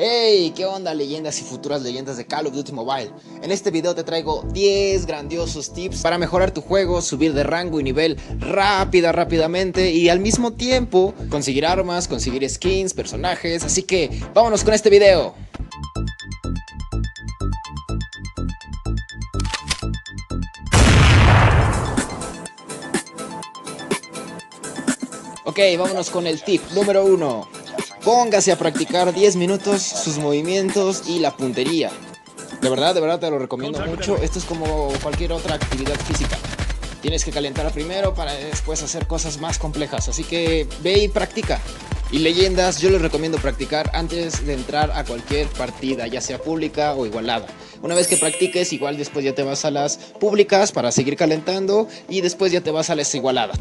Hey, ¿qué onda, leyendas y futuras leyendas de Call of Duty Mobile? En este video te traigo 10 grandiosos tips para mejorar tu juego, subir de rango y nivel rápidamente y al mismo tiempo conseguir armas, conseguir skins, personajes, así que vámonos con este video. Ok, vámonos con el tip número 1. Póngase a practicar 10 minutos sus movimientos y la puntería. De verdad te lo recomiendo mucho. Esto es como cualquier otra actividad física. Tienes que calentar primero para después hacer cosas más complejas. Así que ve y practica. Y leyendas, yo les recomiendo practicar antes de entrar a cualquier partida, ya sea pública o igualada. Una vez que practiques, igual después ya te vas a las públicas para seguir calentando y después ya te vas a las igualadas.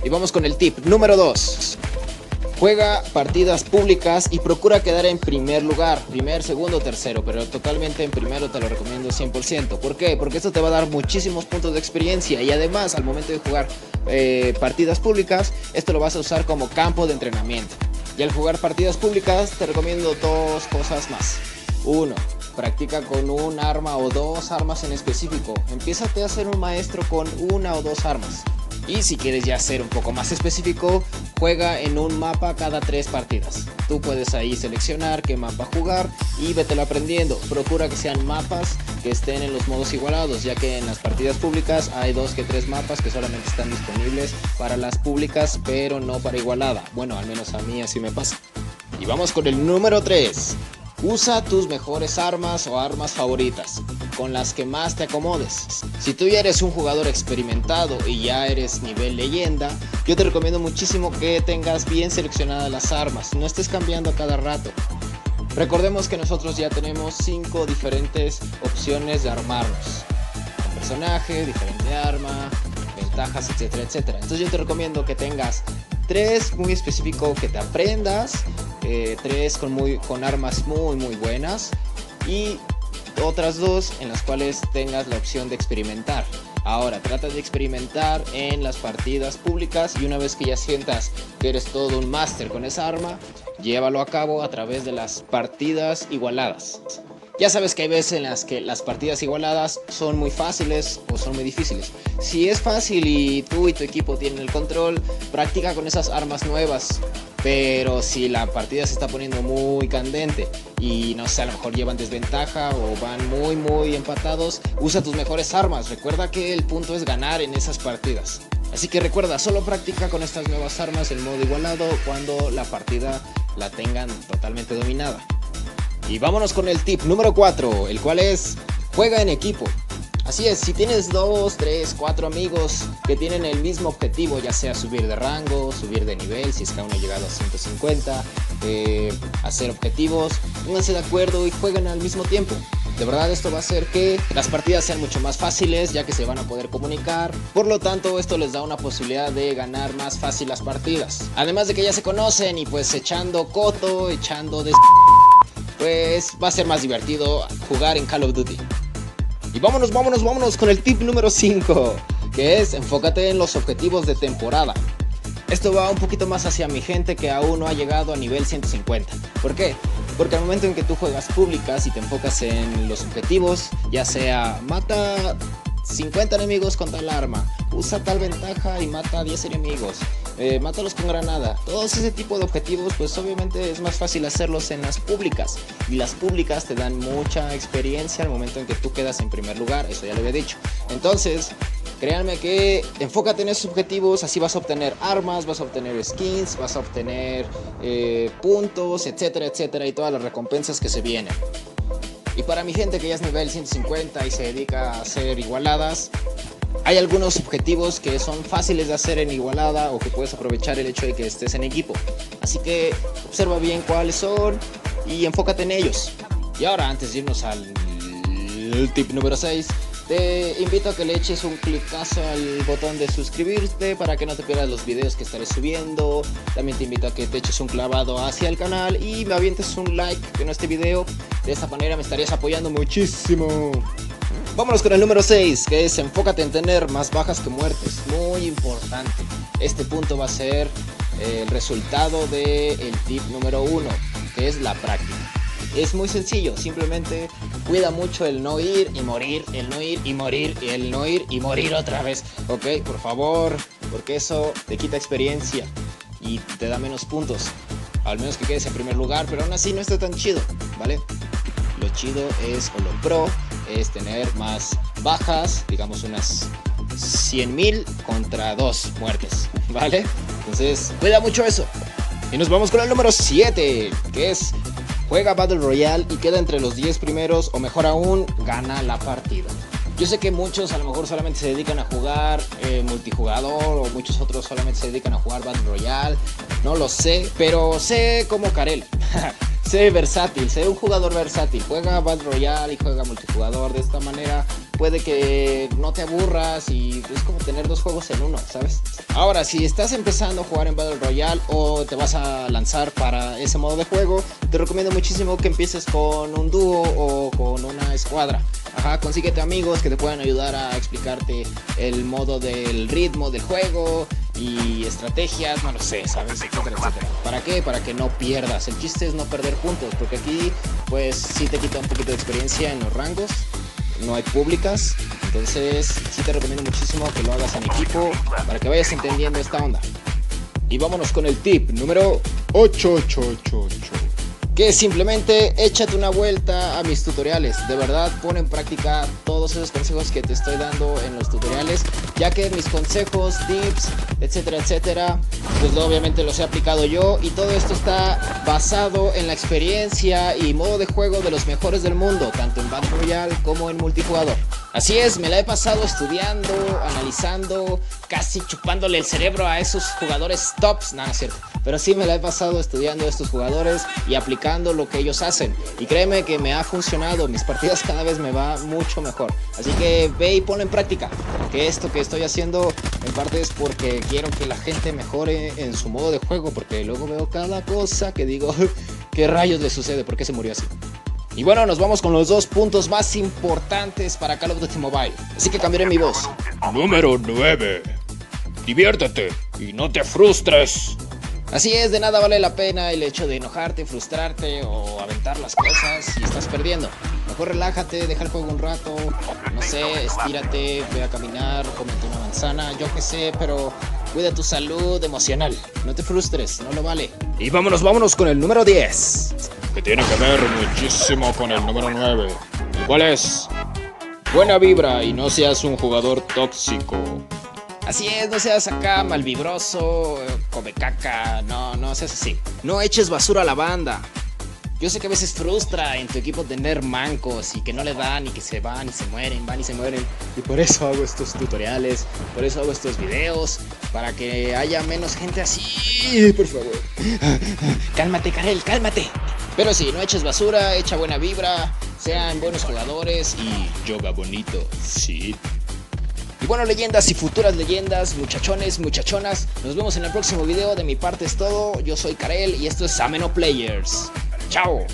Y vamos con el tip número 2. Juega partidas públicas y procura quedar en primer lugar, primer, segundo, tercero, pero totalmente en primero te lo recomiendo 100%. ¿Por qué? Porque esto te va a dar muchísimos puntos de experiencia y además al momento de jugar partidas públicas, esto lo vas a usar como campo de entrenamiento. Y al jugar partidas públicas te recomiendo dos cosas más. 1. Practica con un arma o dos armas en específico. Empiézate a ser un maestro con una o dos armas. Y si quieres ya ser un poco más específico, juega en un mapa cada 3 partidas. Tú puedes ahí seleccionar qué mapa jugar y vételo aprendiendo. Procura que sean mapas que estén en los modos igualados, ya que en las partidas públicas hay 2 que 3 mapas que solamente están disponibles para las públicas, pero no para igualada. Bueno, al menos a mí así me pasa. Y vamos con el número 3. Usa tus mejores armas o armas favoritas, con las que más te acomodes. Si tú ya eres un jugador experimentado y ya eres nivel leyenda, yo te recomiendo muchísimo que tengas bien seleccionadas las armas, no estés cambiando a cada rato. Recordemos que nosotros ya tenemos 5 diferentes opciones de armarnos. Un personaje, diferente arma, ventajas, etcétera. Entonces yo te recomiendo que tengas 3 muy específico que te aprendas, 3 con armas muy buenas y otras 2 en las cuales tengas la opción de experimentar. Ahora trata de experimentar en las partidas públicas y una vez que ya sientas que eres todo un máster con esa arma, llévalo a cabo a través de las partidas igualadas. Ya sabes que hay veces en las que las partidas igualadas son muy fáciles o son muy difíciles. Si es fácil y tú y tu equipo tienen el control, practica con esas armas nuevas. Pero si la partida se está poniendo muy candente y no sé, a lo mejor llevan desventaja o van muy empatados, usa tus mejores armas. Recuerda que el punto es ganar en esas partidas. Así que recuerda, solo practica con estas nuevas armas en modo igualado cuando la partida la tengan totalmente dominada. Y vámonos con el tip número 4, el cual es juega en equipo. Así es, si tienes 2, 3, 4 amigos que tienen el mismo objetivo, ya sea subir de rango, subir de nivel, si es que aún no ha llegado a 150, hacer objetivos, pónganse de acuerdo y jueguen al mismo tiempo. De verdad esto va a hacer que las partidas sean mucho más fáciles, ya que se van a poder comunicar. Por lo tanto, esto les da una posibilidad de ganar más fácil las partidas. Además de que ya se conocen y pues echando coto, echando pues va a ser más divertido jugar en Call of Duty. Y vámonos con el tip número 5, que es enfócate en los objetivos de temporada. Esto va un poquito más hacia mi gente que aún no ha llegado a nivel 150. ¿Por qué? Porque al momento en que tú juegas públicas y te enfocas en los objetivos, ya sea mata 50 enemigos con tal arma, usa tal ventaja y mata 10 enemigos, mátalos con granada, todos ese tipo de objetivos, pues obviamente es más fácil hacerlos en las públicas, y las públicas te dan mucha experiencia al momento en que tú quedas en primer lugar, eso ya lo había dicho. Entonces créanme que enfócate en esos objetivos, así vas a obtener armas, vas a obtener skins, vas a obtener puntos, etcétera, y todas las recompensas que se vienen. Y para mi gente que ya es nivel 150 y se dedica a hacer igualadas, hay algunos objetivos que son fáciles de hacer en igualada o que puedes aprovechar el hecho de que estés en equipo. Así que observa bien cuáles son y enfócate en ellos. Y ahora, antes de irnos al tip número 6, te invito a que le eches un clicazo al botón de suscribirte para que no te pierdas los videos que estaré subiendo. También te invito a que te eches un clavado hacia el canal y me avientes un like en este video. De esta manera me estarías apoyando muchísimo. Vámonos con el número 6, que es enfócate en tener más bajas que muertes. Muy importante. Este punto va a ser el resultado del tip número 1, que es la práctica. Es muy sencillo, simplemente cuida mucho el no ir y morir, el no ir y morir, y el no ir y morir otra vez, ok, por favor, porque eso te quita experiencia y te da menos puntos, al menos que quedes en primer lugar, pero aún así no está tan chido, ¿vale? Lo chido es, o lo pro, es tener más bajas, digamos unas 100.000 contra 2 muertes, ¿vale? Entonces, cuida mucho eso. Y nos vamos con el número 7, que es juega Battle Royale y queda entre los 10 primeros, o mejor aún, gana la partida. Yo sé que muchos a lo mejor solamente se dedican a jugar multijugador, o muchos otros solamente se dedican a jugar Battle Royale, no lo sé, pero sé como Karel. Sé versátil, sé un jugador versátil, juega Battle Royale y juega multijugador. De esta manera puede que no te aburras y es como tener dos juegos en uno, ¿sabes? Ahora, si estás empezando a jugar en Battle Royale o te vas a lanzar para ese modo de juego, te recomiendo muchísimo que empieces con un dúo o con una escuadra. Ajá, consíguete amigos que te puedan ayudar a explicarte el modo del ritmo del juego y estrategias, no lo sé, ¿sabes? Etcétera, etcétera. ¿Para qué? Para que no pierdas. El chiste es no perder puntos, porque aquí pues sí te quita un poquito de experiencia en los rangos, no hay públicas, entonces sí te recomiendo muchísimo que lo hagas en equipo para que vayas entendiendo esta onda. Y vámonos con el tip número 8888. Que simplemente échate una vuelta a mis tutoriales. De verdad, pon en práctica todos esos consejos que te estoy dando en los tutoriales, ya que mis consejos, tips, etcétera, etcétera, pues obviamente los he aplicado yo, y todo esto está basado en la experiencia y modo de juego de los mejores del mundo, tanto en Battle Royale como en multijugador. Así es, me la he pasado estudiando, analizando, casi chupándole el cerebro a esos jugadores tops, no es cierto, pero sí me la he pasado estudiando a estos jugadores y aplicando lo que ellos hacen, y créeme que me ha funcionado, mis partidas cada vez me va mucho mejor, así que ve y ponlo en práctica, que esto que estoy haciendo en parte es porque quiero que la gente mejore en su modo de juego, porque luego veo cada cosa que digo, ¿qué rayos le sucede? ¿Por qué se murió así? Y bueno, nos vamos con los dos puntos más importantes para Call of Duty Mobile, así que cambiaré mi voz. Número 9. Diviértete y no te frustres. Así es, de nada vale la pena el hecho de enojarte, frustrarte o aventar las cosas si estás perdiendo. Mejor relájate, deja el juego un rato, no sé, estírate, ve a caminar, cómete una manzana, yo qué sé, pero cuida tu salud emocional. No te frustres, no lo vale. Y vámonos con el número 10. Que tiene que ver muchísimo con el número 9. ¿Y cuál es? Buena vibra y no seas un jugador tóxico. Así es, no seas acá malvibroso, come caca, no seas así. No eches basura a la banda. Yo sé que a veces frustra en tu equipo tener mancos y que no le dan y que se van y se mueren, van y se mueren. Y por eso hago estos tutoriales, por eso hago estos videos, para que haya menos gente así, por favor. Cálmate, Karel, cálmate. Pero sí, no eches basura, echa buena vibra, sean buenos jugadores y yoga bonito, sí. Y bueno, leyendas y futuras leyendas, muchachones, muchachonas, nos vemos en el próximo video. De mi parte es todo, yo soy Karel y esto es Ameno Players. ¡Chao!